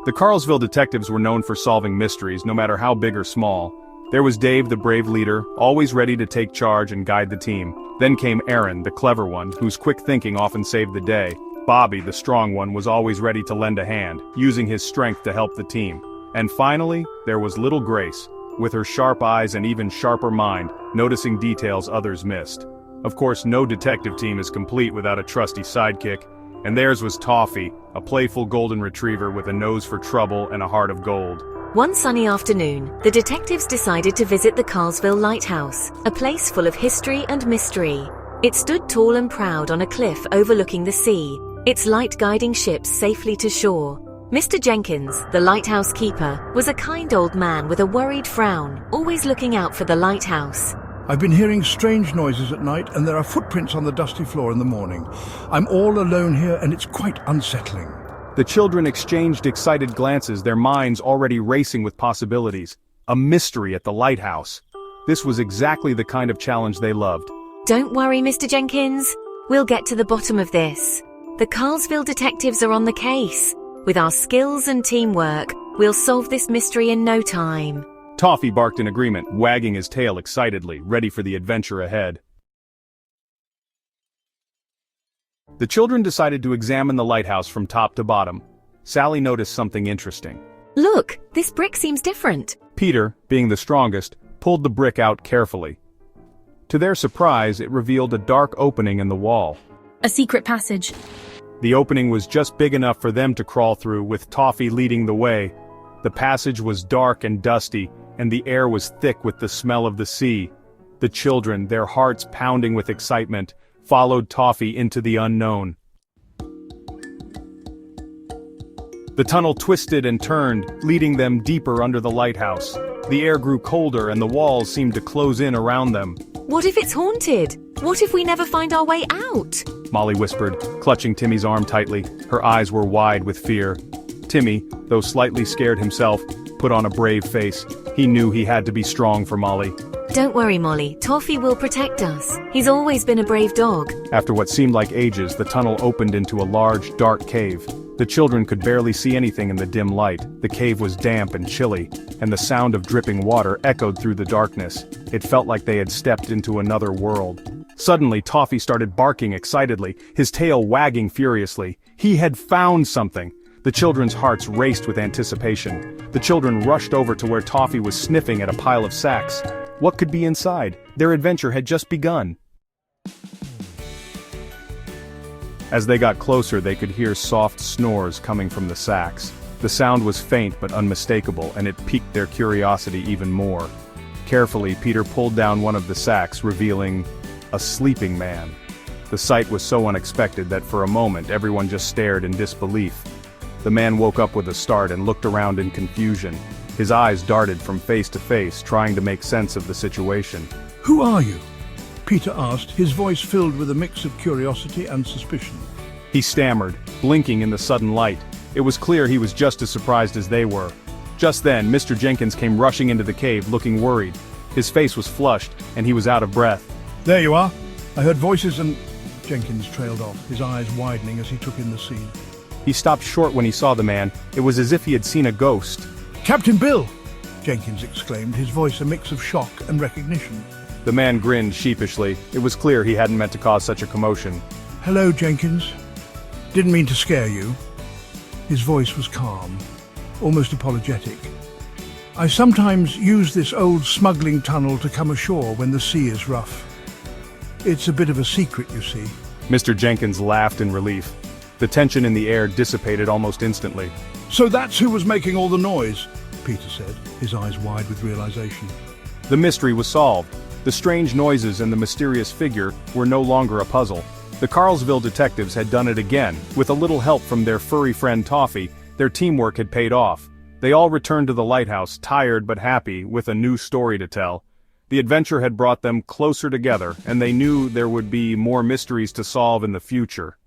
The Carlsville detectives were known for solving mysteries, no matter how big or small. There was Dave, the brave leader, always ready to take charge and guide the team. Then came Erin, the clever one, whose quick thinking often saved the day. Bobby, the strong one, was always ready to lend a hand, using his strength to help the team. And finally, there was little Grace, with her sharp eyes and even sharper mind, noticing details others missed. Of course, no detective team is complete without a trusty sidekick, and theirs was Toffee, a playful golden retriever with a nose for trouble and a heart of gold. One sunny afternoon, the detectives decided to visit the Carlsville Lighthouse, a place full of history and mystery. It stood tall and proud on a cliff overlooking the sea, its light guiding ships safely to shore. Mr. Jenkins, the lighthouse keeper, was a kind old man with a worried frown, always looking out for the lighthouse. I've been hearing strange noises at night, and there are footprints on the dusty floor in the morning. I'm all alone here, and it's quite unsettling. The children exchanged excited glances, their minds already racing with possibilities. A mystery at the lighthouse. This was exactly the kind of challenge they loved. Don't worry, Mr. Jenkins. We'll get to the bottom of this. The Carlsville detectives are on the case. With our skills and teamwork, we'll solve this mystery in no time. Toffee barked in agreement, wagging his tail excitedly, ready for the adventure ahead. The children decided to examine the lighthouse from top to bottom. Sally noticed something interesting. Look, this brick seems different. Peter, being the strongest, pulled the brick out carefully. To their surprise, it revealed a dark opening in the wall. A secret passage. The opening was just big enough for them to crawl through, with Toffee leading the way. The passage was dark and dusty, and the air was thick with the smell of the sea. The children, their hearts pounding with excitement, followed Toffee into the unknown. The tunnel twisted and turned, leading them deeper under the lighthouse. The air grew colder and the walls seemed to close in around them. What if it's haunted? What if we never find our way out? Molly whispered, clutching Timmy's arm tightly. Her eyes were wide with fear. Timmy, though slightly scared himself, put on a brave face. He knew he had to be strong for Molly. Don't worry, Molly. Toffee will protect us. He's always been a brave dog. After what seemed like ages, the tunnel opened into a large, dark cave. The children could barely see anything in the dim light. The cave was damp and chilly, and the sound of dripping water echoed through the darkness. It felt like they had stepped into another world. Suddenly, Toffee started barking excitedly, his tail wagging furiously. He had found something. The children's hearts raced with anticipation. The children rushed over to where Toffee was sniffing at a pile of sacks. What could be inside? Their adventure had just begun. As they got closer, they could hear soft snores coming from the sacks. The sound was faint but unmistakable, and it piqued their curiosity even more. Carefully, Peter pulled down one of the sacks, revealing a sleeping man. The sight was so unexpected that for a moment everyone just stared in disbelief. The man woke up with a start and looked around in confusion. His eyes darted from face to face, trying to make sense of the situation. Who are you? Peter asked, his voice filled with a mix of curiosity and suspicion. He stammered, blinking in the sudden light. It was clear he was just as surprised as they were. Just then, Mr. Jenkins came rushing into the cave, looking worried. His face was flushed, and he was out of breath. There you are. I heard voices and... Jenkins trailed off, his eyes widening as he took in the scene. He stopped short when he saw the man. It was as if he had seen a ghost. Captain Bill! Jenkins exclaimed, his voice a mix of shock and recognition. The man grinned sheepishly. It was clear he hadn't meant to cause such a commotion. Hello, Jenkins. Didn't mean to scare you. His voice was calm, almost apologetic. I sometimes use this old smuggling tunnel to come ashore when the sea is rough. It's a bit of a secret, you see. Mr. Jenkins laughed in relief. The tension in the air dissipated almost instantly. So that's who was making all the noise, Peter said, his eyes wide with realization. The mystery was solved. The strange noises and the mysterious figure were no longer a puzzle. The Carlsville detectives had done it again. With a little help from their furry friend Toffee, their teamwork had paid off. They all returned to the lighthouse, tired but happy, with a new story to tell. The adventure had brought them closer together, and they knew there would be more mysteries to solve in the future.